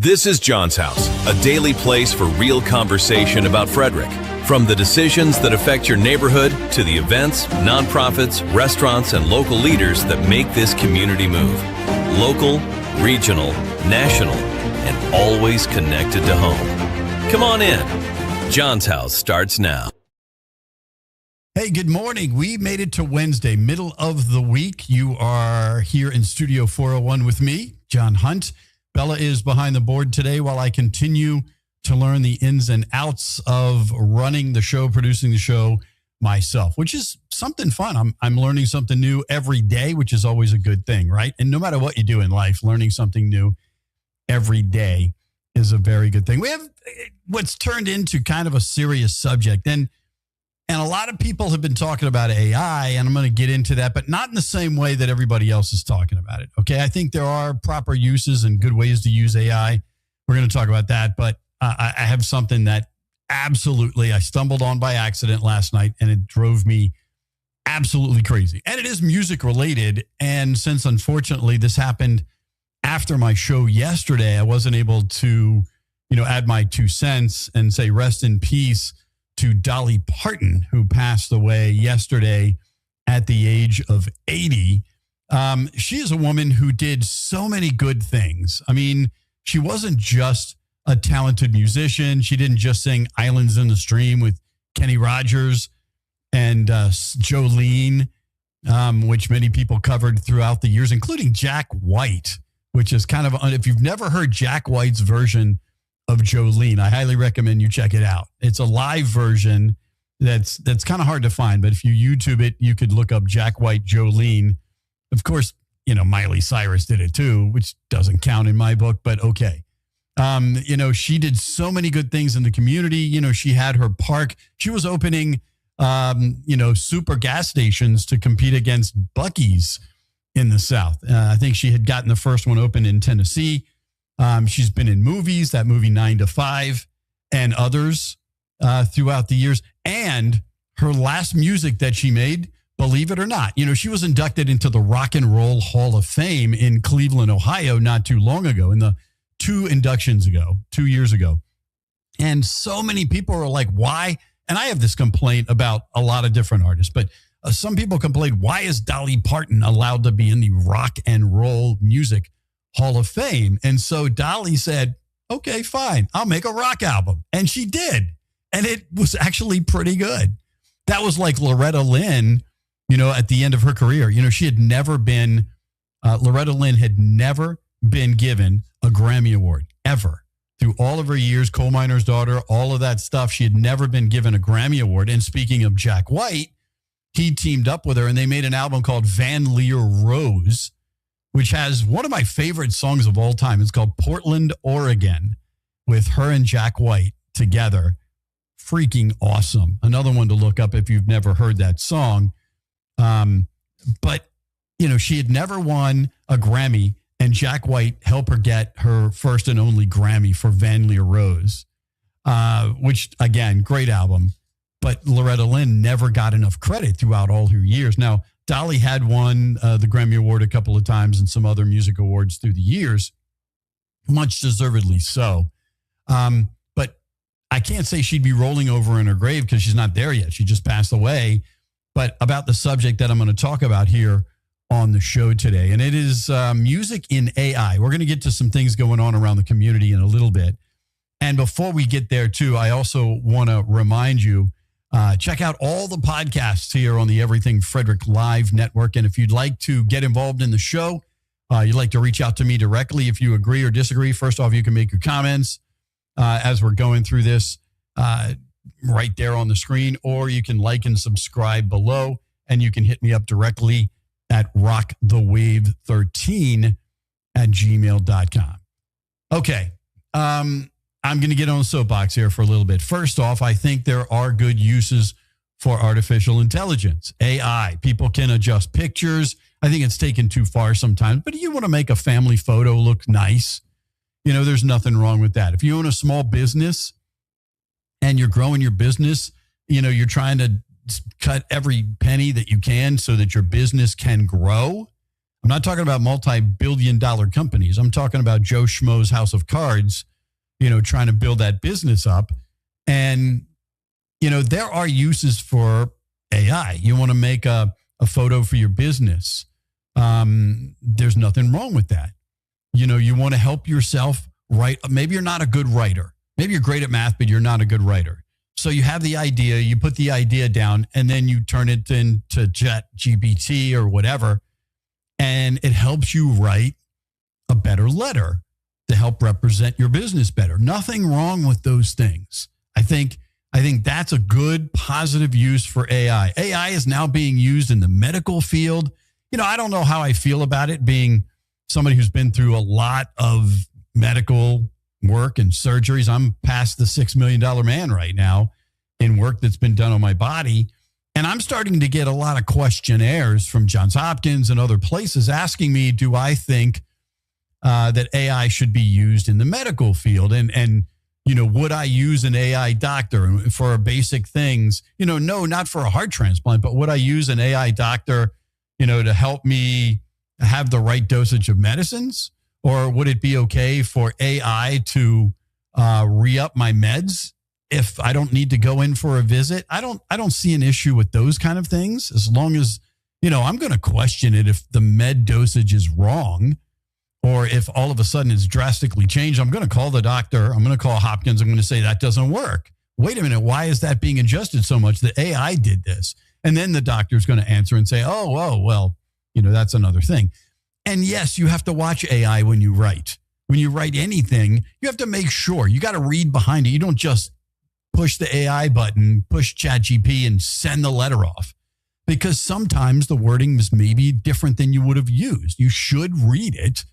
This is John's House, a daily place for real conversation about Frederick. From the decisions that affect your neighborhood to the events, nonprofits, restaurants, and local leaders that make this community move. Local, regional, national, and always connected to home. Come on in. John's House starts now. Hey, good morning. We made it to Wednesday, middle of the week. You are here in Studio 401 with me, John Hunt. Bella is behind the board today while I continue to learn the ins and outs of running the show, producing the show myself, which is something fun. I'm learning something new every day, which is always a good thing, right? And no matter what you do in life, learning something new every day is a very good thing. We have what's turned into kind of a serious subject. And a lot of people have been talking about AI, and I'm going to get into that, but not in the same way that everybody else is talking about it. Okay. I think there are proper uses and good ways to use AI. We're going to talk about that, but I have something that absolutely I stumbled on by accident last night, and it drove me absolutely crazy. And it is music related. And since unfortunately this happened after my show yesterday, I wasn't able to, add my 2 cents and say rest in peace to Dolly Parton, who passed away yesterday at the age of 80. She is a woman who did so many good things. I mean, she wasn't just a talented musician. She didn't just sing Islands in the Stream with Kenny Rogers and Jolene, which many people covered throughout the years, including Jack White, which is kind of, if you've never heard Jack White's version of Jolene, I highly recommend you check it out. It's a live version that's kind of hard to find, but if you YouTube it, you could look up Jack White Jolene. Of course, Miley Cyrus did it too, which doesn't count in my book, but okay. She did so many good things in the community. She had her park. She was opening, super gas stations to compete against Buc-ee's in the South. I think she had gotten the first one open in Tennessee. She's been in movies, that movie 9 to 5, and others throughout the years. And her last music that she made, believe it or not, she was inducted into the Rock and Roll Hall of Fame in Cleveland, Ohio, not too long ago, in the 2 years ago. And so many people are like, why? And I have this complaint about a lot of different artists, but some people complain, why is Dolly Parton allowed to be in the Rock and Roll Music Hall of Fame? And so Dolly said, okay, fine, I'll make a rock album. And she did. And it was actually pretty good. That was like Loretta Lynn, at the end of her career. She had never been, Loretta Lynn had never been given a Grammy Award, ever. Through all of her years, Coal Miner's Daughter, all of that stuff, she had never been given a Grammy Award. And speaking of Jack White, he teamed up with her and they made an album called Van Leer Rose, which has one of my favorite songs of all time. It's called Portland, Oregon, with her and Jack White together. Freaking awesome. Another one to look up if you've never heard that song. But, she had never won a Grammy, and Jack White helped her get her first and only Grammy for Van Leer Rose, which, again, great album. But Loretta Lynn never got enough credit throughout all her years. Now, Dolly had won the Grammy Award a couple of times and some other music awards through the years, much deservedly so. But I can't say she'd be rolling over in her grave because she's not there yet. She just passed away. But about the subject that I'm going to talk about here on the show today, and it is music in AI. We're going to get to some things going on around the community in a little bit. And before we get there, too, I also want to remind you, check out all the podcasts here on the Everything Frederick Live Network. And if you'd like to get involved in the show, you'd like to reach out to me directly if you agree or disagree. First off, you can make your comments as we're going through this. right there on the screen, or you can like and subscribe below, and you can hit me up directly at rockthewave13@gmail.com. Okay. I'm going to get on the soapbox here for a little bit. First off, I think there are good uses for artificial intelligence, AI. People can adjust pictures. I think it's taken too far sometimes, but you want to make a family photo look nice. There's nothing wrong with that. If you own a small business and you're growing your business, you're trying to cut every penny that you can so that your business can grow. I'm not talking about multi-billion-dollar companies. I'm talking about Joe Schmo's House of Cards, trying to build that business up. And, there are uses for AI. You want to make a photo for your business. There's nothing wrong with that. You want to help yourself write. Maybe you're not a good writer. Maybe you're great at math, but you're not a good writer. So you have the idea, you put the idea down, and then you turn it into ChatGPT or whatever, and it helps you write a better letter to help represent your business better. Nothing wrong with those things. I think that's a good, positive use for AI. AI is now being used in the medical field. I don't know how I feel about it, being somebody who's been through a lot of medical work and surgeries. I'm past the $6 million man right now in work that's been done on my body. And I'm starting to get a lot of questionnaires from Johns Hopkins and other places asking me, do I think that AI should be used in the medical field? And would I use an AI doctor for basic things? No, not for a heart transplant, but would I use an AI doctor, to help me have the right dosage of medicines? Or would it be okay for AI to re-up my meds if I don't need to go in for a visit? I don't see an issue with those kind of things, as long as, I'm going to question it if the med dosage is wrong, or if all of a sudden it's drastically changed. I'm going to call the doctor. I'm going to call Hopkins. I'm going to say that doesn't work. Wait a minute. Why is that being adjusted so much? The AI did this. And then the doctor's going to answer and say, oh, well, that's another thing. And yes, you have to watch AI when you write. When you write anything, you have to make sure you got to read behind it. You don't just push the AI button, push ChatGPT and send the letter off, because sometimes the wording is maybe different than you would have used. You should read it.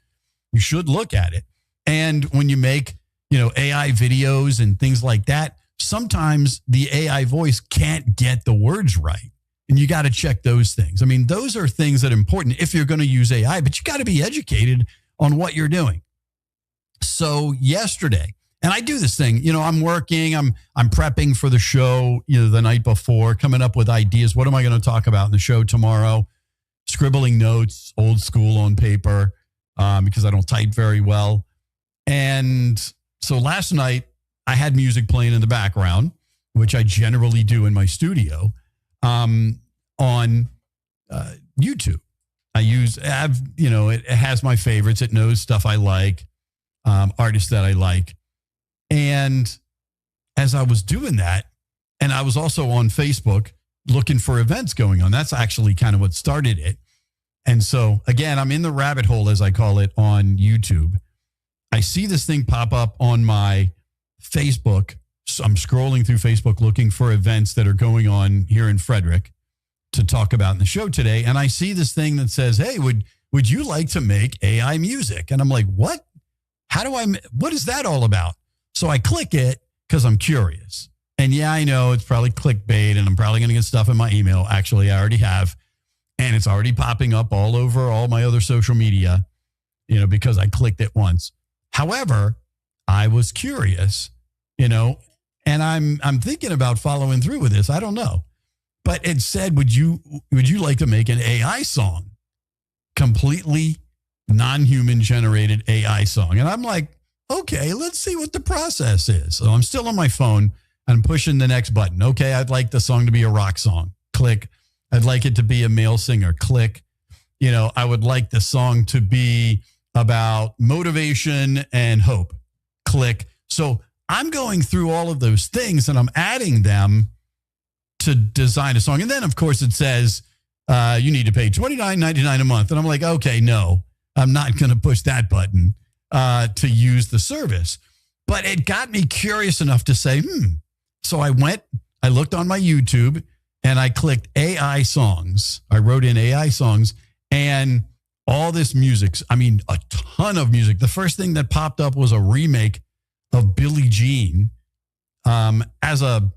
You should look at it. And when you make, AI videos and things like that, sometimes the AI voice can't get the words right. And you got to check those things. I mean, those are things that are important if you're going to use AI, but you got to be educated on what you're doing. So yesterday, and I do this thing, I'm working, I'm prepping for the show, the night before, coming up with ideas. What am I going to talk about in the show tomorrow? Scribbling notes, old school on paper, because I don't type very well. And so last night I had music playing in the background, which I generally do in my studio, on YouTube. It has my favorites. It knows stuff I like, artists that I like. And as I was doing that, and I was also on Facebook looking for events going on, that's actually kind of what started it. And so, again, I'm in the rabbit hole, as I call it, on YouTube. I see this thing pop up on my Facebook. So I'm scrolling through Facebook looking for events that are going on here in Frederick to talk about in the show today. And I see this thing that says, hey, would you like to make AI music? And I'm like, what? What is that all about? So I click it because I'm curious. And yeah, I know it's probably clickbait and I'm probably going to get stuff in my email. Actually, I already have. And it's already popping up all over all my other social media, because I clicked it once. However, I was curious, and I'm thinking about following through with this. I don't know. But it said, would you like to make an AI song? Completely non-human generated AI song. And I'm like, okay, let's see what the process is. So I'm still on my phone. I'm pushing the next button. Okay, I'd like the song to be a rock song. Click. I'd like it to be a male singer. Click. I would like the song to be about motivation and hope. Click. So I'm going through all of those things and I'm adding them to design a song. And then, of course, it says you need to pay $29.99 a month. And I'm like, okay, no, I'm not going to push that button to use the service. But it got me curious enough to say, So I looked on my YouTube and I clicked AI songs. I wrote in AI songs and all this music. I mean, a ton of music. The first thing that popped up was a remake of Billie Jean as a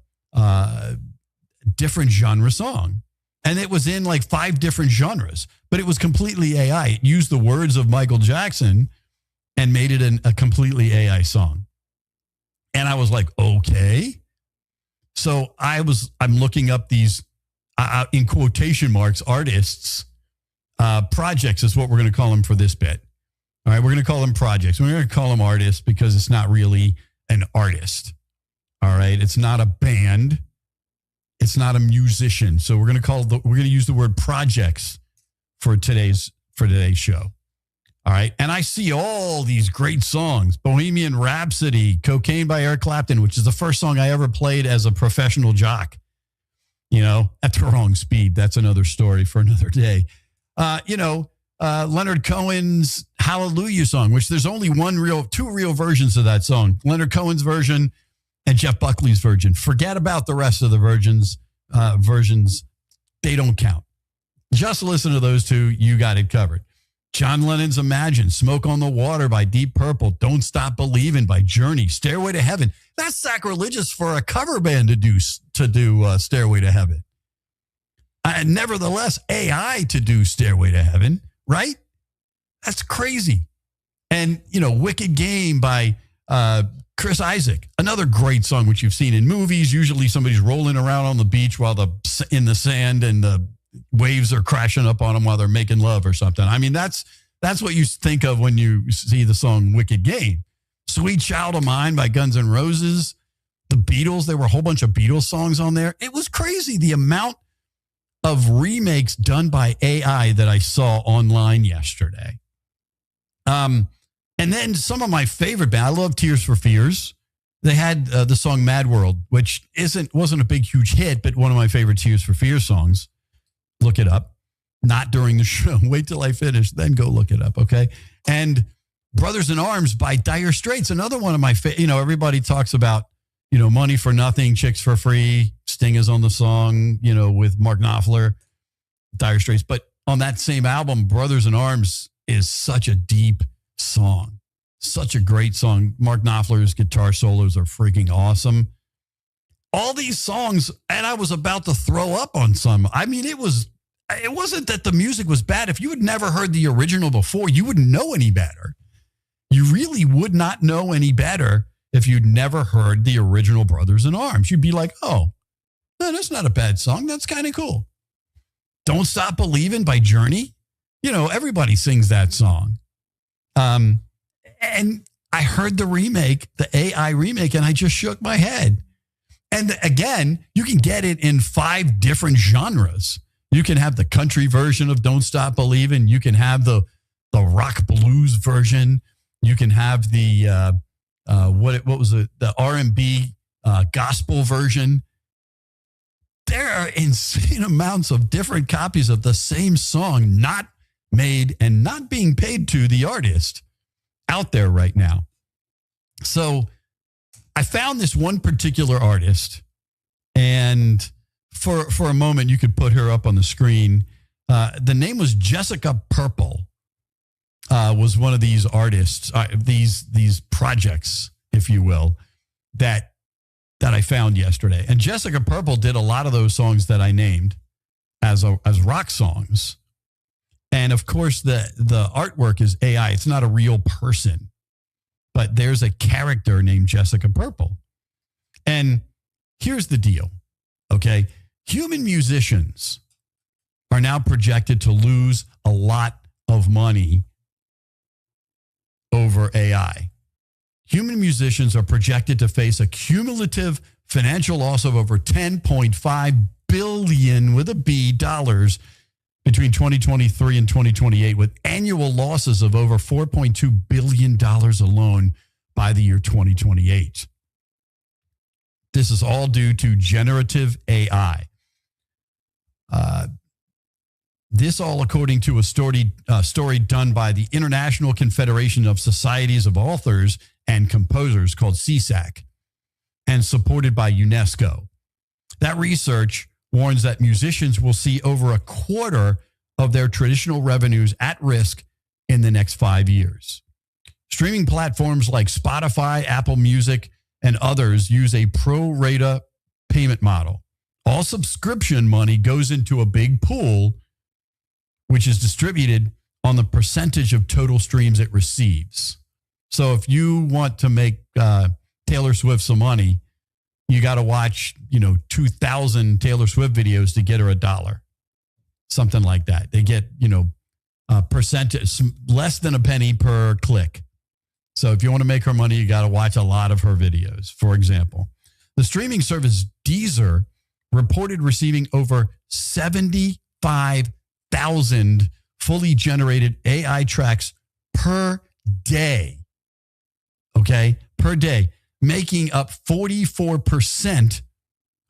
different genre song. And it was in like 5 different genres, but it was completely AI. It used the words of Michael Jackson and made it a completely AI song. And I was like, okay. So I'm looking up these, in quotation marks, artists, projects is what we're going to call them for this bit. All right, we're going to call them projects. We're going to call them artists because it's not really an artist. All right, it's not a band. It's not a musician. So we're going to use the word projects for today's show. All right. And I see all these great songs. Bohemian Rhapsody, Cocaine by Eric Clapton, which is the first song I ever played as a professional jock. At the wrong speed. That's another story for another day. Leonard Cohen's Hallelujah song, which there's only two real versions of that song. Leonard Cohen's version and Jeff Buckley's version. Forget about the rest of the versions. They don't count. Just listen to those two. You got it covered. John Lennon's Imagine, Smoke on the Water by Deep Purple, Don't Stop Believin' by Journey, Stairway to Heaven. That's sacrilegious for a cover band to do Stairway to Heaven. Nevertheless, AI to do Stairway to Heaven, right? That's crazy. And, Wicked Game by Chris Isaac, another great song, which you've seen in movies. Usually somebody's rolling around on the beach in the sand and the waves are crashing up on them while they're making love or something. I mean, that's what you think of when you see the song Wicked Game. Sweet Child of Mine by Guns N' Roses. The Beatles, there were a whole bunch of Beatles songs on there. It was crazy, the amount of remakes done by AI that I saw online yesterday. And then some of my favorite bands, I love Tears for Fears. They had the song Mad World, which wasn't a big, huge hit, but one of my favorite Tears for Fears songs. Look it up. Not during the show. Wait till I finish, then go look it up, okay? And Brothers in Arms by Dire Straits, another one of my favorite. Everybody talks about, Money for Nothing, Chicks for Free. Sting is on the song, with Mark Knopfler, Dire Straits. But on that same album, Brothers in Arms is such a deep song. Such a great song. Mark Knopfler's guitar solos are freaking awesome. All these songs, and I was about to throw up on some. I mean, it wasn't that the music was bad. If you had never heard the original before, you wouldn't know any better. You really would not know any better if you'd never heard the original Brothers in Arms. You'd be like, oh, no, that's not a bad song. That's kind of cool. Don't Stop Believin' by Journey. Everybody sings that song. And I heard the AI remake, and I just shook my head. And again, you can get it in 5 different genres. You can have the country version of Don't Stop Believin'. You can have the rock blues version. You can have the the R&B gospel version. There are insane amounts of different copies of the same song, not made and not being paid to the artist out there right now. So I found this one particular artist, and for a moment, you could put her up on the screen. The name was Jessica Purple, was one of these artists, these projects, if you will, that I found yesterday. And Jessica Purple did a lot of those songs that I named as rock songs. And of course, the artwork is AI. It's not a real person. But there's a character named Jessica Purple. And here's the deal, okay? Human musicians are now projected to lose a lot of money over AI. Human musicians are projected to face a cumulative financial loss of over $10.5 billion with a B dollars between 2023 and 2028, with annual losses of over $4.2 billion alone by the year 2028. This is all due to generative AI. This all according to a story done by the International Confederation of Societies of Authors and Composers, called CSAC. and supported by UNESCO. That research warns that musicians will see over a quarter of their traditional revenues at risk in the next 5 years. Streaming platforms like Spotify, Apple Music, and others use a pro rata payment model. All subscription money goes into a big pool, which is distributed on the percentage of total streams it receives. So if you want to make Taylor Swift some money, you got to watch, 2,000 Taylor Swift videos to get her $1. Something like that. They get, a percentage, less than a penny per click. So if you want to make her money, you got to watch a lot of her videos, for example. The streaming service Deezer reported receiving over 75,000 fully generated AI tracks per day. Okay, per day, making up 44%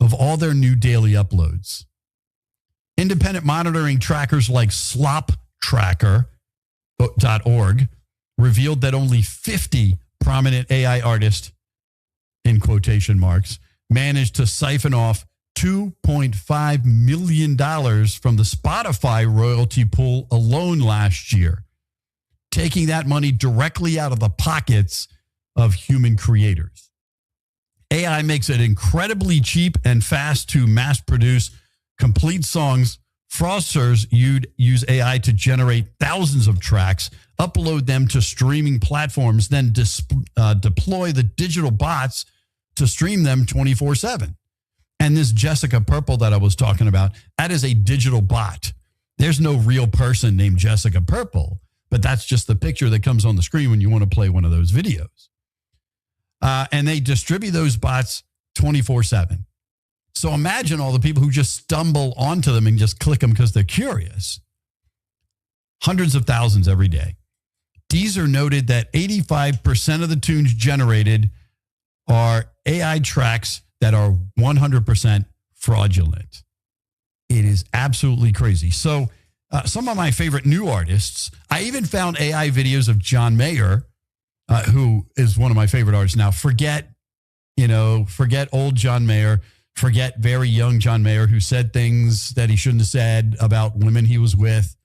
of all their new daily uploads. Independent monitoring trackers like sloptracker.org revealed that only 50 prominent AI artists, in quotation marks, managed to siphon off $2.5 million from the Spotify royalty pool alone last year, taking that money directly out of the pockets of human creators. AI makes it incredibly cheap and fast to mass produce complete songs. Fraudsters use AI to generate thousands of tracks, upload them to streaming platforms, then deploy the digital bots to stream them 24/7. And this Jessica Purple that I was talking about, that is a digital bot. There's no real person named Jessica Purple, but that's just the picture that comes on the screen when you want to play one of those videos. And they distribute those bots 24/7. So imagine all the people who just stumble onto them and just click them because they're curious. Hundreds of thousands every day. Deezer noted that 85% of the tunes generated are AI tracks that are 100% fraudulent. It is absolutely crazy. So some of my favorite new artists, I even found AI videos of John Mayer, who is one of my favorite artists now. Forget old John Mayer. Forget very young John Mayer, who said things that he shouldn't have said about women he was with.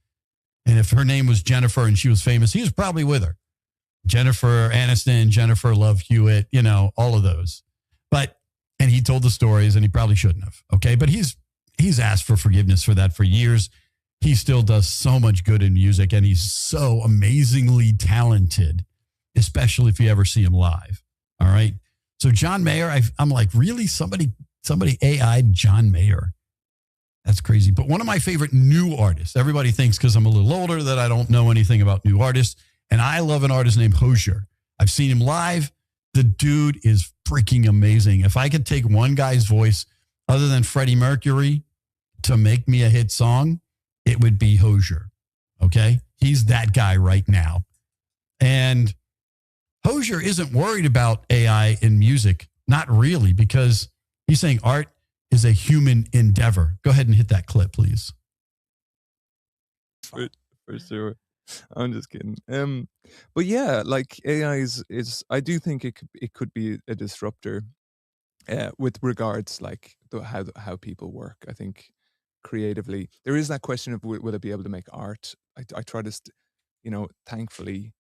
And if her name was Jennifer and she was famous, he was probably with her. Jennifer Aniston, Jennifer Love Hewitt, all of those. And he told the stories and he probably shouldn't have. Okay. But he's asked for forgiveness for that for years. He still does so much good in music and he's so amazingly talented, especially if you ever see him live. All right. So John Mayer, I'm like, really? Somebody AI'd John Mayer. That's crazy. But one of my favorite new artists, everybody thinks because I'm a little older that I don't know anything about new artists. And I love an artist named Hozier. I've seen him live. The dude is freaking amazing. If I could take one guy's voice other than Freddie Mercury to make me a hit song, it would be Hozier. Okay? He's that guy right now. And Hozier isn't worried about AI in music. Not really, because he's saying art is a human endeavor. Go ahead and hit that clip, please. For sure. I'm just kidding. But yeah, like AI is I do think it could be a disruptor with regards like how people work. I think creatively there is that question of will it be able to make art. I try to thankfully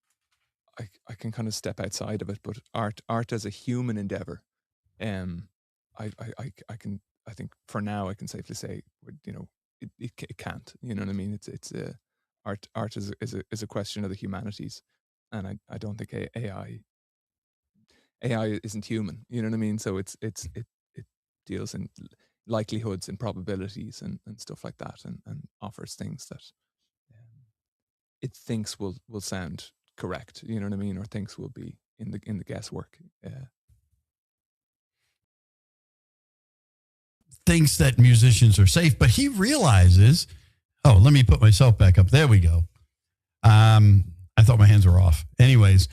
I can kind of step outside of it, but art as a human endeavor, I think for now I can safely say it can't. You know what I mean? It's a art is a question of the humanities, and I don't think AI isn't human. You know what I mean? So it deals in likelihoods and probabilities and stuff like that, and offers things that it thinks will sound correct. You know what I mean? Or thinks will be in the guesswork. Thinks that musicians are safe, but he realizes. Oh, let me put myself back up. There we go. I thought my hands were off. Anyways,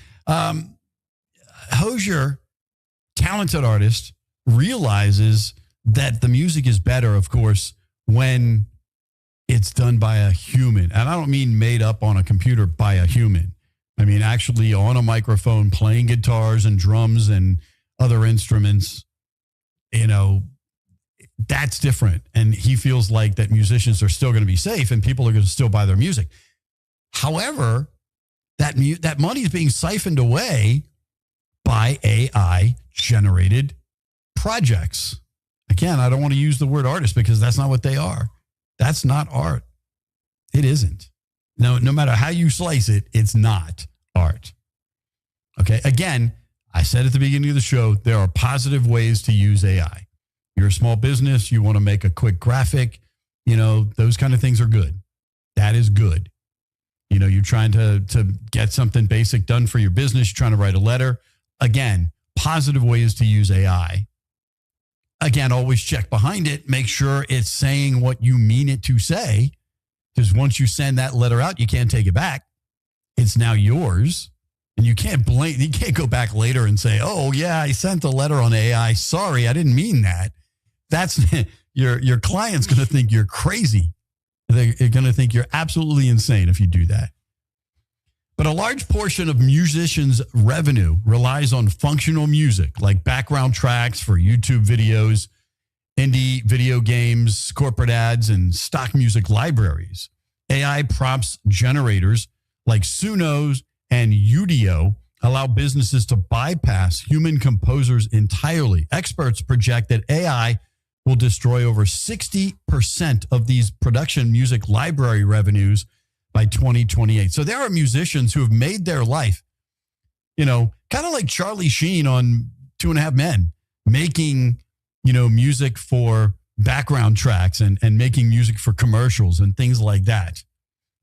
Hozier, talented artist, realizes that the music is better, of course, when it's done by a human. And I don't mean made up on a computer by a human. I mean actually on a microphone, playing guitars and drums and other instruments that's different. And he feels like that musicians are still going to be safe and people are going to still buy their music. However, that money is being siphoned away by AI generated projects. Again, I don't want to use the word artist because that's not what they are. That's not art. It isn't. No matter how you slice it, it's not art. Okay. Again, I said at the beginning of the show, there are positive ways to use AI. You're a small business. You want to make a quick graphic. Those kind of things are good. That is good. You're trying to get something basic done for your business. You're trying to write a letter. Again, positive ways to use AI. Again, always check behind it. Make sure it's saying what you mean it to say. Because once you send that letter out, you can't take it back. It's now yours. And you can't go back later and say, oh, yeah, I sent the letter on AI. Sorry, I didn't mean that. That's your client's going to think you're crazy. They're going to think you're absolutely insane if you do that. But a large portion of musicians' revenue relies on functional music, like background tracks for YouTube videos, indie video games, corporate ads, and stock music libraries. AI prompts generators like Sunos and Udio allow businesses to bypass human composers entirely. Experts project that AI will destroy over 60% of these production music library revenues by 2028. So there are musicians who have made their life, kind of like Charlie Sheen on 2.5 Men, making, music for background tracks and making music for commercials and things like that.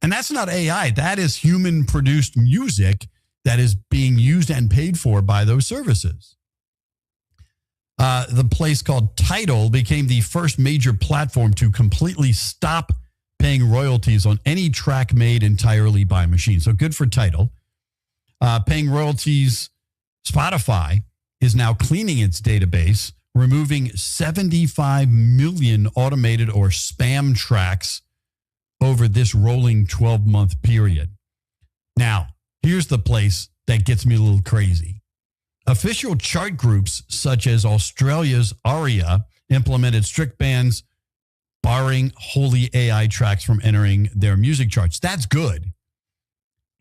And that's not AI. That is human produced music that is being used and paid for by those services. The place called Tidal became the first major platform to completely stop paying royalties on any track made entirely by machines. So good for Tidal. Paying royalties, Spotify is now cleaning its database, removing 75 million automated or spam tracks over this rolling 12-month period. Now, here's the place that gets me a little crazy. Official chart groups such as Australia's ARIA implemented strict bans barring wholly AI tracks from entering their music charts. That's good.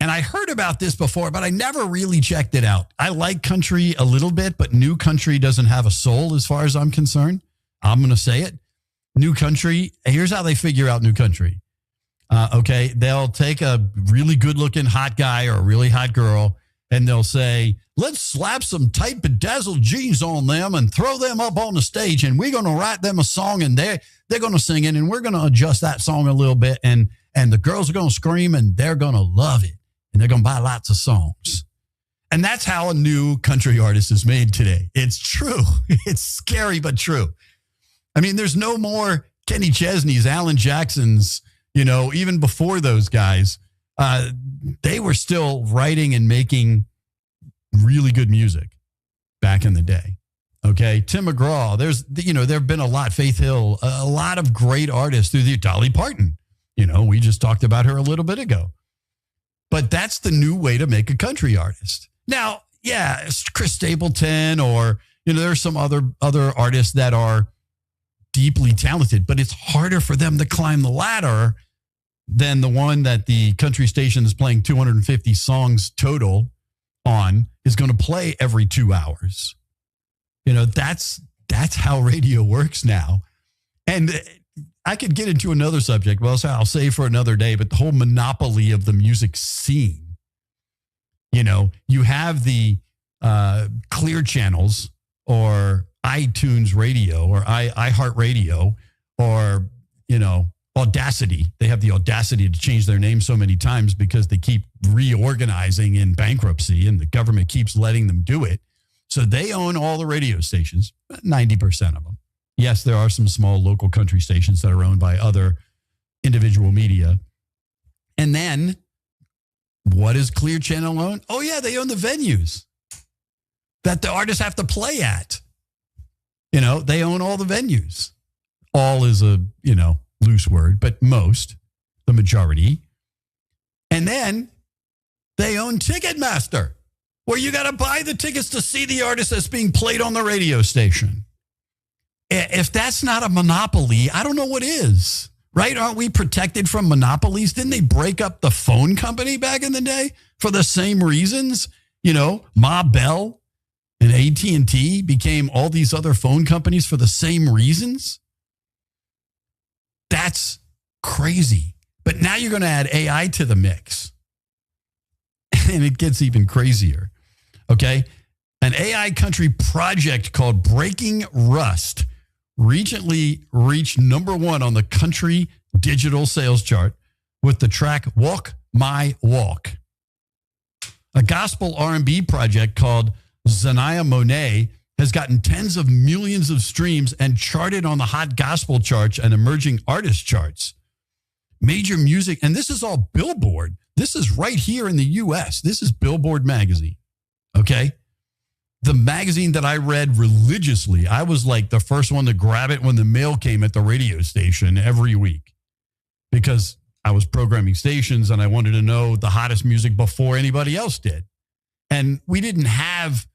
And I heard about this before, but I never really checked it out. I like country a little bit, but new country doesn't have a soul as far as I'm concerned. I'm going to say it. New country, here's how they figure out new country. Okay, they'll take a really good-looking hot guy or a really hot girl, and they'll say, let's slap some tight bedazzled jeans on them and throw them up on the stage, and we're going to write them a song, and they're going to sing it, and we're going to adjust that song a little bit, and the girls are going to scream, and they're going to love it, and they're going to buy lots of songs. And that's how a new country artist is made today. It's true. It's scary, but true. I mean, there's no more Kenny Chesney's, Alan Jackson's, even before those guys. They were still writing and making really good music back in the day. Okay. Tim McGraw, there have been a lot, Faith Hill, a lot of great artists through the Dolly Parton. We just talked about her a little bit ago. But that's the new way to make a country artist. Now, yeah, Chris Stapleton or, there's some other artists that are deeply talented, but it's harder for them to climb the ladder than the one that the country station is playing 250 songs total on is going to play every 2 hours. That's how radio works now. And I could get into another subject, well, I'll save for another day, but the whole monopoly of the music scene. You have the Clear channels or iTunes Radio or iHeartRadio or, Audacity. They have the audacity to change their name so many times because they keep reorganizing in bankruptcy and the government keeps letting them do it. So they own all the radio stations, 90% of them. Yes, there are some small local country stations that are owned by other individual media. And then what does Clear Channel own? Oh, yeah, they own the venues that the artists have to play at. They own all the venues. All is a, loose word, but the majority. And then they own Ticketmaster, where you got to buy the tickets to see the artist that's being played on the radio station. If that's not a monopoly, I don't know what is, right? Aren't we protected from monopolies? Didn't they break up the phone company back in the day for the same reasons? You know, Ma Bell and AT&T became all these other phone companies for the same reasons. That's crazy. But now you're going to add AI to the mix. And it gets even crazier. Okay. An AI country project called Breaking Rust recently reached #1 on the country digital sales chart with the track Walk My Walk. A gospel R&B project called Zanaya Monet has gotten tens of millions of streams and charted on the hot gospel charts and emerging artist charts. Major music, and this is all Billboard. This is right here in the U.S. This is Billboard magazine, okay? The magazine that I read religiously. I was like the first one to grab it when the mail came at the radio station every week because I was programming stations and I wanted to know the hottest music before anybody else did. And we didn't have,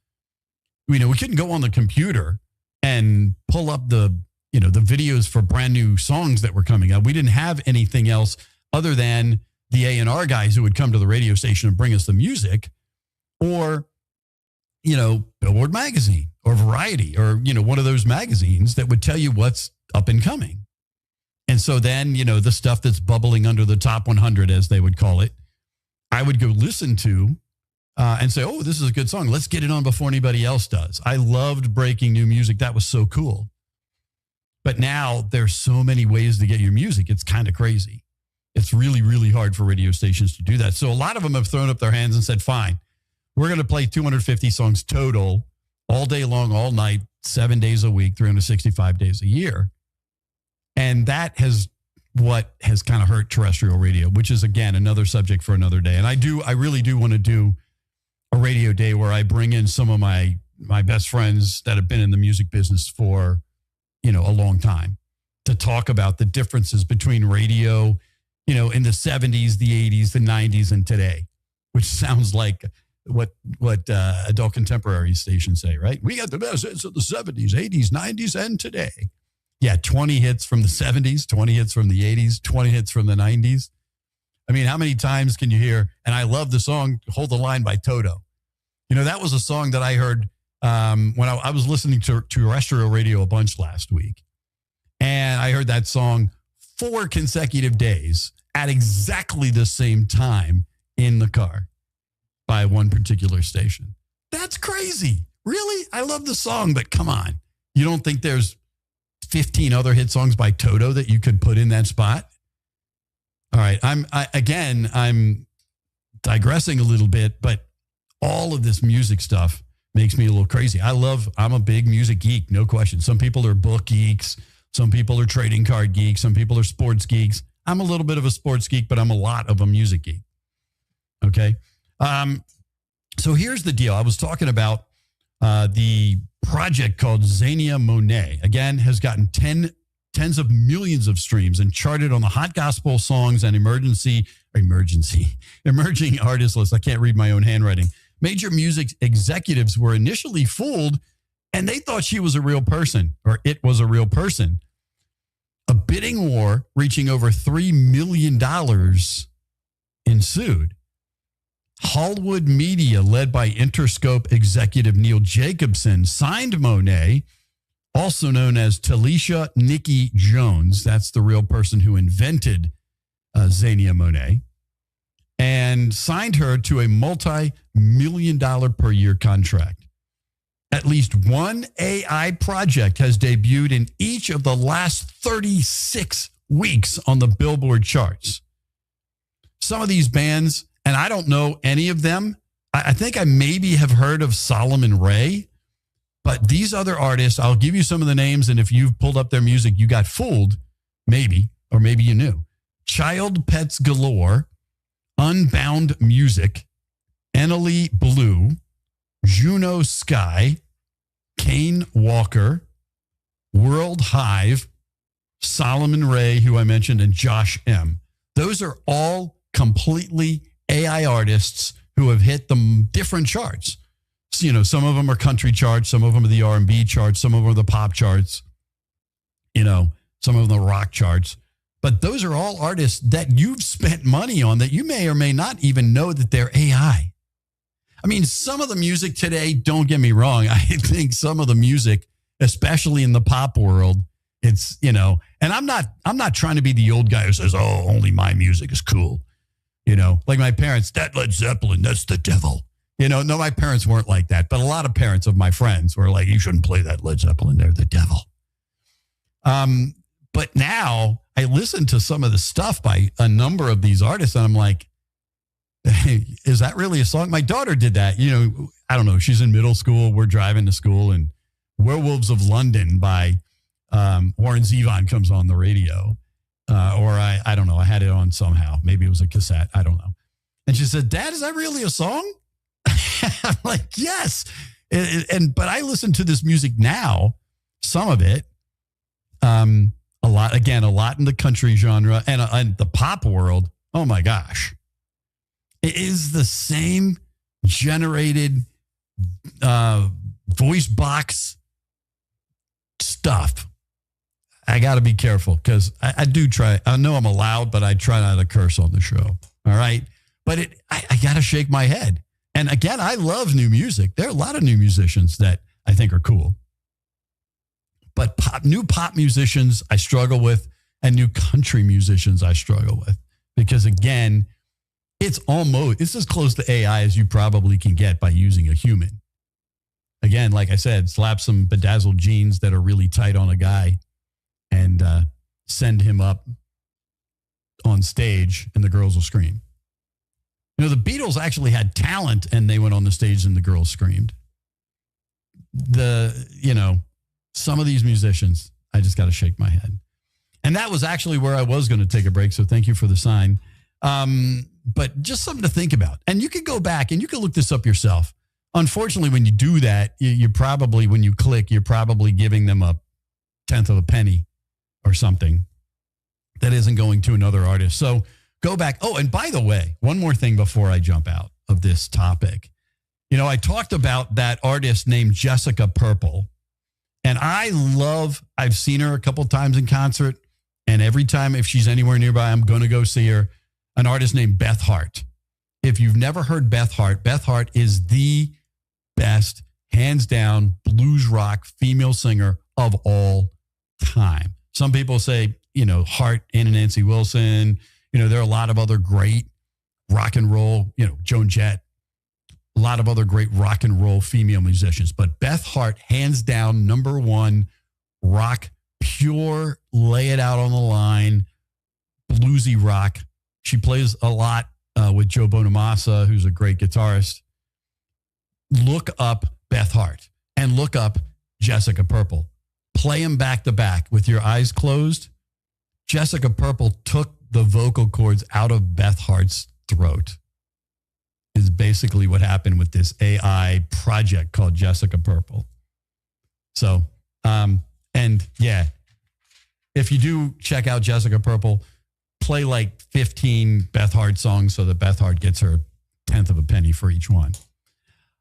we couldn't go on the computer and pull up the videos for brand new songs that were coming out. We didn't have anything else other than the A&R guys who would come to the radio station and bring us the music, or, Billboard magazine or Variety or, one of those magazines that would tell you what's up and coming. And so then, the stuff that's bubbling under the top 100, as they would call it, I would go listen to and say, oh, this is a good song. Let's get it on before anybody else does. I loved breaking new music. That was so cool. But now there's so many ways to get your music. It's kind of crazy. It's really, really hard for radio stations to do that. So a lot of them have thrown up their hands and said, fine, we're going to play 250 songs total all day long, all night, 7 days a week, 365 days a year. And that has what has kind of hurt terrestrial radio, which is, again, another subject for another day. And I really do want to do a radio day where I bring in some of my best friends that have been in the music business for, a long time to talk about the differences between radio, in the 70s, the 80s, the 90s, and today, which sounds like what adult contemporary stations say, right? We got the best hits of the 70s, 80s, 90s, and today. Yeah, 20 hits from the 70s, 20 hits from the 80s, 20 hits from the 90s. I mean, how many times can you hear, and I love the song Hold the Line by Toto. That was a song that I heard when I was listening to terrestrial radio a bunch last week. And I heard that song 4 consecutive days at exactly the same time in the car by one particular station. That's crazy. Really? I love the song, but come on. You don't think there's 15 other hit songs by Toto that you could put in that spot? All right. I'm digressing a little bit, but all of this music stuff makes me a little crazy. I'm a big music geek, no question. Some people are book geeks. Some people are trading card geeks. Some people are sports geeks. I'm a little bit of a sports geek, but I'm a lot of a music geek. Okay. So here's the deal. I was talking about the project called Zanaya Monet. Again, has gotten tens of millions of streams and charted on the hot gospel songs and emerging artist list. I can't read my own handwriting. Major music executives were initially fooled and they thought she was a real person, or it was a real person. A bidding war reaching over $3 million ensued. Hollywood Media, led by Interscope executive Neil Jacobson, signed Monet, also known as Talisha Nikki Jones. That's the real person who invented Zanaya Monet, and signed her to a multi-million-dollar per year contract. At least one AI project has debuted in each of the last 36 weeks on the Billboard charts. Some of these bands, and I don't know any of them. I think I maybe have heard of Solomon Ray, but these other artists, I'll give you some of the names, and if you've pulled up their music, you got fooled, maybe, or maybe you knew. Child Pets Galore, Unbound Music, Enely Blue, Juno Sky, Kane Walker, World Hive, Solomon Ray, who I mentioned, and Josh M. Those are all completely AI artists who have hit the different charts. So, some of them are country charts, some of them are the R&B charts, some of them are the pop charts. some of the rock charts. But those are all artists that you've spent money on that you may or may not even know that they're AI. I mean, some of the music today, don't get me wrong, I think some of the music, especially in the pop world, it's, and I'm not trying to be the old guy who says, oh, only my music is cool. Like my parents, that Led Zeppelin, that's the devil. No, my parents weren't like that. But a lot of parents of my friends were like, you shouldn't play that Led Zeppelin. They're the devil. But now I listen to some of the stuff by a number of these artists and I'm like, hey, is that really a song? My daughter did that. I don't know. She's in middle school. We're driving to school and Werewolves of London by Warren Zevon comes on the radio. Or I don't know. I had it on somehow. Maybe it was a cassette. I don't know. And she said, Dad, is that really a song? I'm like, yes. But I listen to this music now, some of it, a lot in the country genre and the pop world. Oh my gosh. It is the same generated voice box stuff. I got to be careful because I do try. I know I'm allowed, but I try not to curse on the show. All right. But I got to shake my head. And again, I love new music. There are a lot of new musicians that I think are cool. But new pop musicians I struggle with, and new country musicians I struggle with. Because again, it's as close to AI as you probably can get by using a human. Again, like I said, slap some bedazzled jeans that are really tight on a guy and send him up on stage and the girls will scream. The Beatles actually had talent and they went on the stage and the girls screamed. Some of these musicians, I just got to shake my head. And that was actually where I was going to take a break. So thank you for the sign. But just something to think about. And you can go back and you can look this up yourself. Unfortunately, when you do that, you probably, when you click, you're probably giving them a tenth of a penny or something that isn't going to another artist. So go back. Oh, and by the way, one more thing before I jump out of this topic. I talked about that artist named Jessica Purple. And I've seen her a couple times in concert. And every time, if she's anywhere nearby, I'm going to go see her. An artist named Beth Hart. If you've never heard Beth Hart is the best, hands down, blues rock female singer of all time. Some people say, Hart, Anna Nancy Wilson. There are a lot of other great rock and roll, Joan Jett, a lot of other great rock and roll female musicians. But Beth Hart, hands down, number one, rock, pure, lay it out on the line, bluesy rock. She plays a lot with Joe Bonamassa, who's a great guitarist. Look up Beth Hart and look up Jessica Purple. Play them back to back with your eyes closed. Jessica Purple took the vocal cords out of Beth Hart's throat. Is basically what happened with this AI project called Jessica Purple. So, and yeah, if you do check out Jessica Purple, play like 15 Beth Hart songs so that Beth Hart gets her tenth of a penny for each one.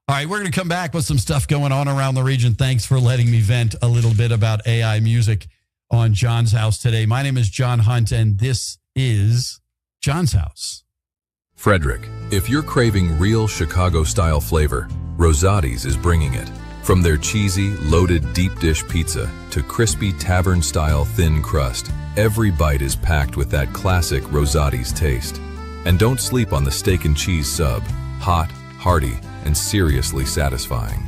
All right, we're going to come back with some stuff going on around the region. Thanks for letting me vent a little bit about AI music on John's House today. My name is John Hunt, and this is John's House. Frederick, if you're craving real Chicago-style flavor, Rosati's is bringing it. From their cheesy, loaded deep dish pizza to crispy tavern-style thin crust, every bite is packed with that classic Rosati's taste. And don't sleep on the steak and cheese sub. Hot, hearty, and seriously satisfying.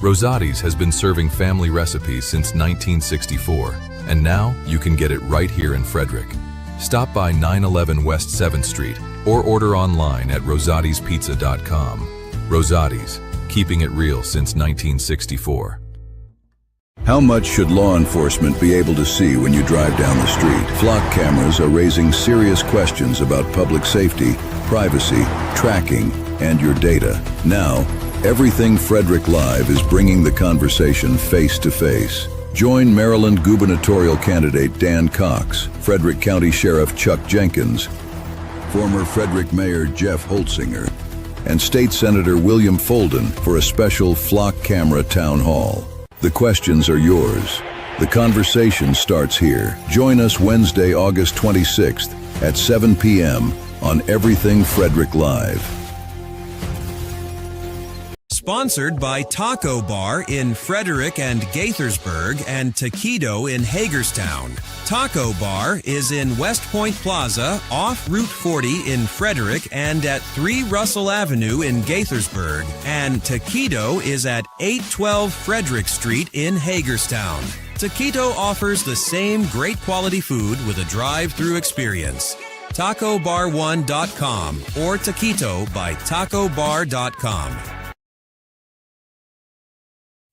Rosati's has been serving family recipes since 1964, and now you can get it right here in Frederick. Stop by 911 West 7th Street or order online at rosatispizza.com. Rosati's, keeping it real since 1964. How much should law enforcement be able to see when you drive down the street? Flock cameras are raising serious questions about public safety, privacy, tracking, and your data. Now, Everything Frederick Live is bringing the conversation face to face. Join Maryland gubernatorial candidate Dan Cox, Frederick County Sheriff Chuck Jenkins, former Frederick Mayor Jeff Holtzinger, and State Senator William Folden for a special Flock Camera Town Hall. The questions are yours. The conversation starts here. Join us Wednesday, August 26th at 7 p.m. on Everything Frederick Live. Sponsored by Taco Bar in Frederick and Gaithersburg and Taquito in Hagerstown. Taco Bar is in West Point Plaza off Route 40 in Frederick and at 3 Russell Avenue in Gaithersburg. And Taquito is at 812 Frederick Street in Hagerstown. Taquito offers the same great quality food with a drive-through experience. TacoBar1.com or Taquito by TacoBar.com.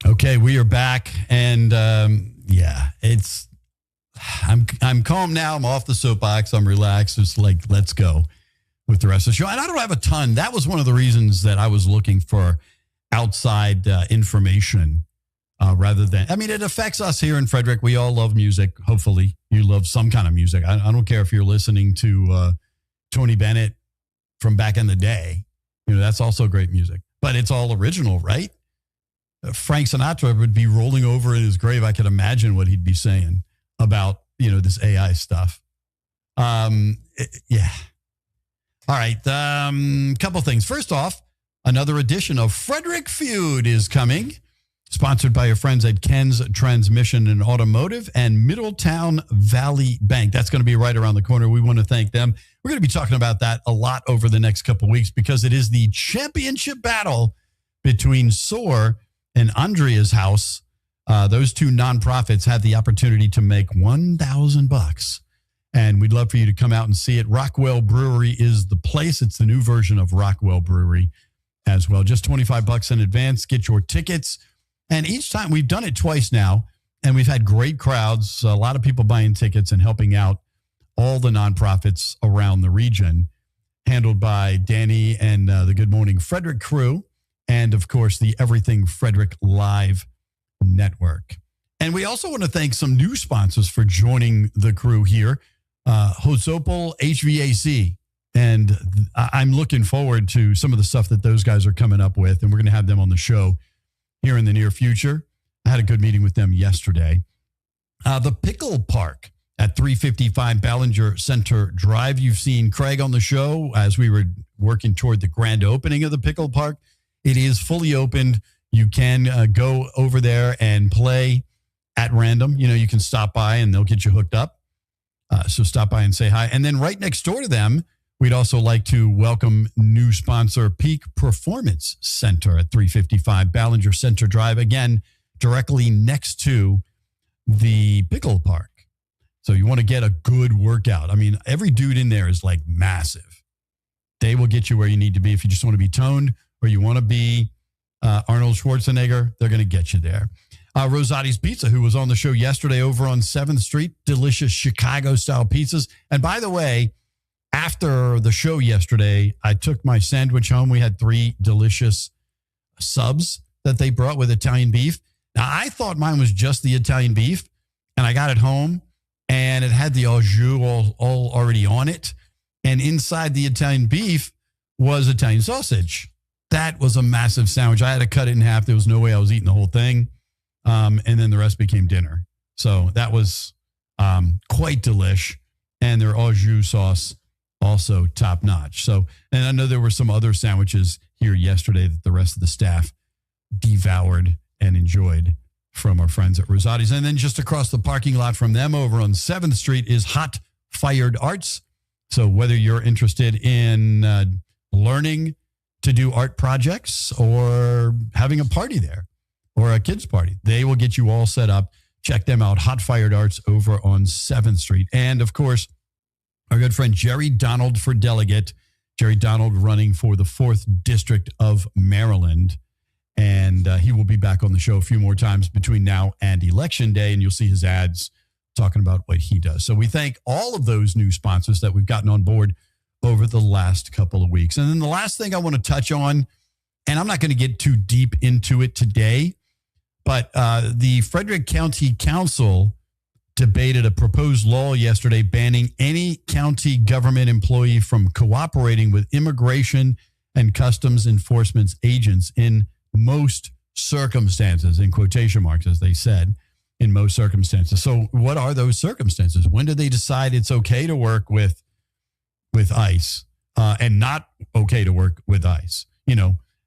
Okay, we are back, and I'm calm now. I'm off the soapbox. I'm relaxed. It's like, let's go with the rest of the show. And I don't have a ton. That was one of the reasons that I was looking for outside information rather than, I mean, it affects us here in Frederick. We all love music. Hopefully you love some kind of music. I don't care if you're listening to Tony Bennett from back in the day. You know, that's also great music, but it's all original, right? Frank Sinatra would be rolling over in his grave. I could imagine what he'd be saying about, this AI stuff. Yeah. All right. Couple things. First off, another edition of Frederick Feud is coming, sponsored by your friends at Ken's Transmission and Automotive and Middletown Valley Bank. That's going to be right around the corner. We want to thank them. We're going to be talking about that a lot over the next couple of weeks because it is the championship battle between SOAR and Andrea's House. Those two nonprofits have the opportunity to make $1,000, and we'd love for you to come out and see it. Rockwell Brewery is the place. It's the new version of Rockwell Brewery as well. Just $25 in advance. Get your tickets. And each time, we've done it twice now, and we've had great crowds. A lot of people buying tickets and helping out all the nonprofits around the region, handled by Danny and the Good Morning Frederick crew. And, of course, the Everything Frederick Live Network. And we also want to thank some new sponsors for joining the crew here. Hosopol HVAC. And I'm looking forward to some of the stuff that those guys are coming up with. And we're going to have them on the show here in the near future. I had a good meeting with them yesterday. The Pickle Park at 355 Ballinger Center Drive. You've seen Craig on the show as we were working toward the grand opening of the Pickle Park. It is fully opened. You can go over there and play at random. You can stop by and they'll get you hooked up. So stop by and say hi. And then right next door to them, we'd also like to welcome new sponsor Peak Performance Center at 355 Ballinger Center Drive. Again, directly next to the Pickle Park. So you want to get a good workout. I mean, every dude in there is like massive. They will get you where you need to be. If you just want to be toned, or you want to be Arnold Schwarzenegger, they're going to get you there. Rosati's Pizza, who was on the show yesterday over on 7th Street, delicious Chicago-style pizzas. And by the way, after the show yesterday, I took my sandwich home. We had 3 delicious subs that they brought with Italian beef. Now, I thought mine was just the Italian beef, and I got it home, and it had the au jus all already on it. And inside the Italian beef was Italian sausage. That was a massive sandwich. I had to cut it in half. There was no way I was eating the whole thing. And then the rest became dinner. So that was quite delish. And their au jus sauce also top notch. So, and I know there were some other sandwiches here yesterday that the rest of the staff devoured and enjoyed from our friends at Rosati's. And then just across the parking lot from them over on 7th Street is Hot Fired Arts. So whether you're interested in learning to do art projects or having a party there or a kids party, they will get you all set up. Check them out. Hot Fired Arts over on 7th Street. And of course, our good friend Jerry Donald for delegate. Jerry Donald running for the 4th District of Maryland. And he will be back on the show a few more times between now and Election Day. And you'll see his ads talking about what he does. So we thank all of those new sponsors that we've gotten on board over the last couple of weeks. And then the last thing I want to touch on, and I'm not going to get too deep into it today, but the Frederick County Council debated a proposed law yesterday banning any county government employee from cooperating with immigration and customs enforcement agents in most circumstances, in quotation marks, as they said. in most circumstances. So what are those circumstances? When do they decide it's okay to work with ICE and not okay to work with ICE?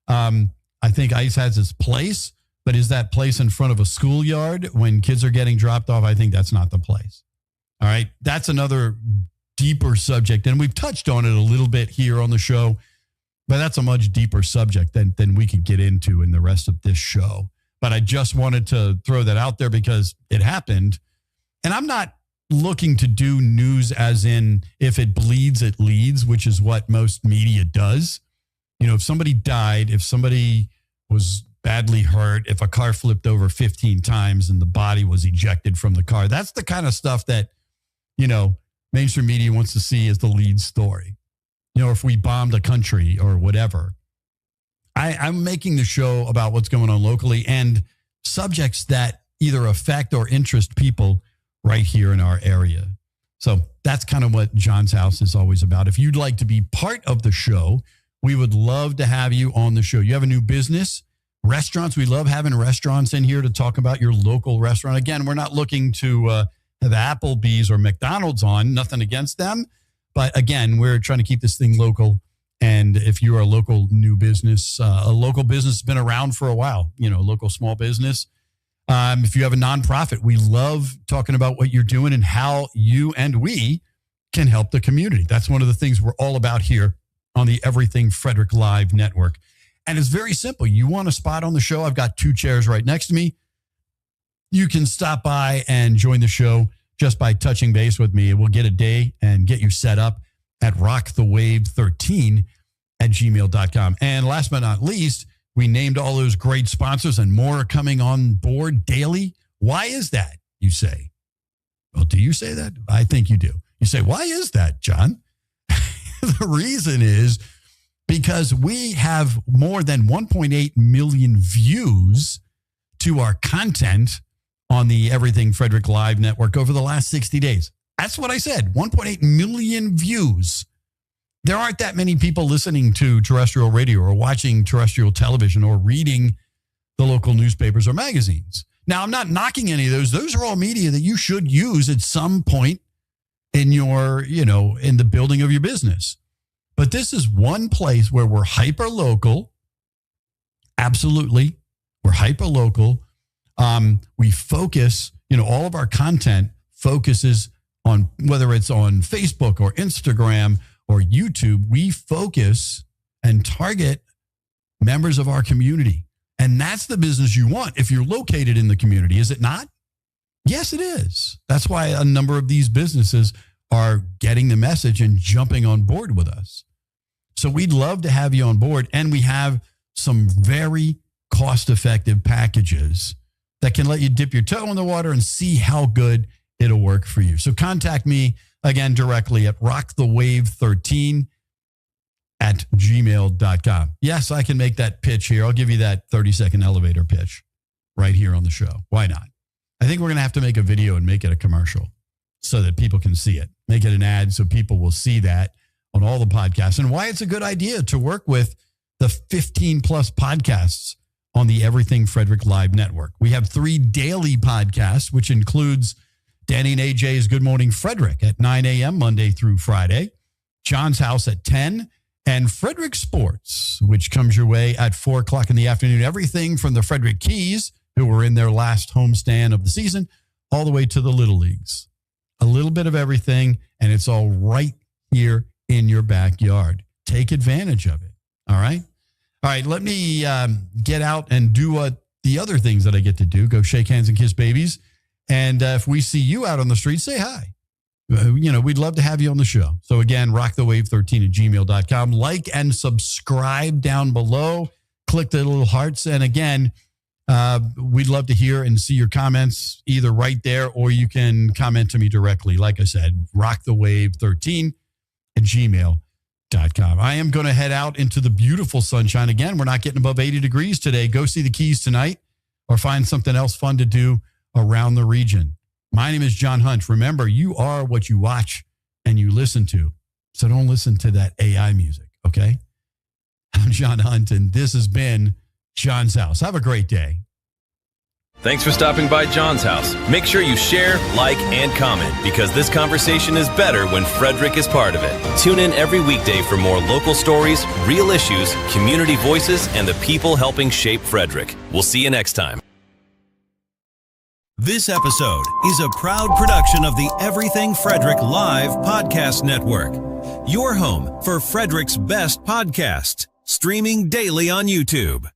I think ICE has its place, but is that place in front of a schoolyard when kids are getting dropped off? I think that's not the place. All right. That's another deeper subject. And we've touched on it a little bit here on the show, but that's a much deeper subject than we could get into in the rest of this show. But I just wanted to throw that out there because it happened. And I'm not looking to do news as in if it bleeds, it leads, which is what most media does. If somebody died, if somebody was badly hurt, if a car flipped over 15 times and the body was ejected from the car, that's the kind of stuff that, mainstream media wants to see as the lead story. If we bombed a country or whatever. I'm making the show about what's going on locally and subjects that either affect or interest people right here in our area. So that's kind of what John's House is always about. If you'd like to be part of the show, we would love to have you on the show. You have a new business, restaurants. We love having restaurants in here to talk about your local restaurant. Again, we're not looking to have Applebee's or McDonald's on, nothing against them. But again, we're trying to keep this thing local. And if you're a local new business, a local business has been around for a while, local small business. If you have a nonprofit, we love talking about what you're doing and how you and we can help the community. That's one of the things we're all about here on the Everything Frederick Live Network. And it's very simple. You want a spot on the show? I've got 2 chairs right next to me. You can stop by and join the show just by touching base with me. We'll get a day and get you set up at rockthewave13@gmail.com. And last but not least, we named all those great sponsors and more are coming on board daily. Why is that, you say? Well, do you say that? I think you do. You say, why is that, John? The reason is because we have more than 1.8 million views to our content on the Everything Frederick Live Network over the last 60 days. That's what I said, 1.8 million views. There aren't that many people listening to terrestrial radio or watching terrestrial television or reading the local newspapers or magazines. Now, I'm not knocking any of those. Those are all media that you should use at some point in your, in the building of your business. But this is one place where we're hyper local. Absolutely. We're hyper local. We focus, all of our content focuses on whether it's on Facebook or Instagram or YouTube. We focus and target members of our community. And that's the business you want if you're located in the community, is it not? Yes, it is. That's why a number of these businesses are getting the message and jumping on board with us. So we'd love to have you on board. And we have some very cost-effective packages that can let you dip your toe in the water and see how good it'll work for you. So contact me again directly at rockthewave13@gmail.com. Yes, I can make that pitch here. I'll give you that 30-second elevator pitch right here on the show. Why not? I think we're going to have to make a video and make it a commercial so that people can see it. Make it an ad so people will see that on all the podcasts and why it's a good idea to work with the 15 plus podcasts on the Everything Frederick Live Network. We have 3 daily podcasts, which includes Danny and AJ's Good Morning Frederick at 9 a.m. Monday through Friday, John's House at 10, and Frederick Sports, which comes your way at 4 o'clock in the afternoon. Everything from the Frederick Keys, who were in their last homestand of the season, all the way to the Little Leagues. A little bit of everything, and it's all right here in your backyard. Take advantage of it. All right? All right, let me get out and do the other things that I get to do. Go shake hands and kiss babies. And if we see you out on the street, say hi. We'd love to have you on the show. So again, rockthewave13@gmail.com. Like and subscribe down below. Click the little hearts. And again, we'd love to hear and see your comments either right there or you can comment to me directly. Like I said, rockthewave13@gmail.com. I am going to head out into the beautiful sunshine. Again, we're not getting above 80 degrees today. Go see the Keys tonight or find something else fun to do around the region. My name is John Hunt. Remember, you are what you watch and you listen to. So don't listen to that AI music, okay? I'm John Hunt, and this has been John's House. Have a great day. Thanks for stopping by John's house. Make sure you share, like, and comment because this conversation is better when Frederick is part of it. Tune in every weekday for more local stories, real issues, community voices, and the people helping shape Frederick. We'll see you next time. This episode is a proud production of the Everything Frederick Live Podcast Network. Your home for Frederick's best podcasts, streaming daily on YouTube.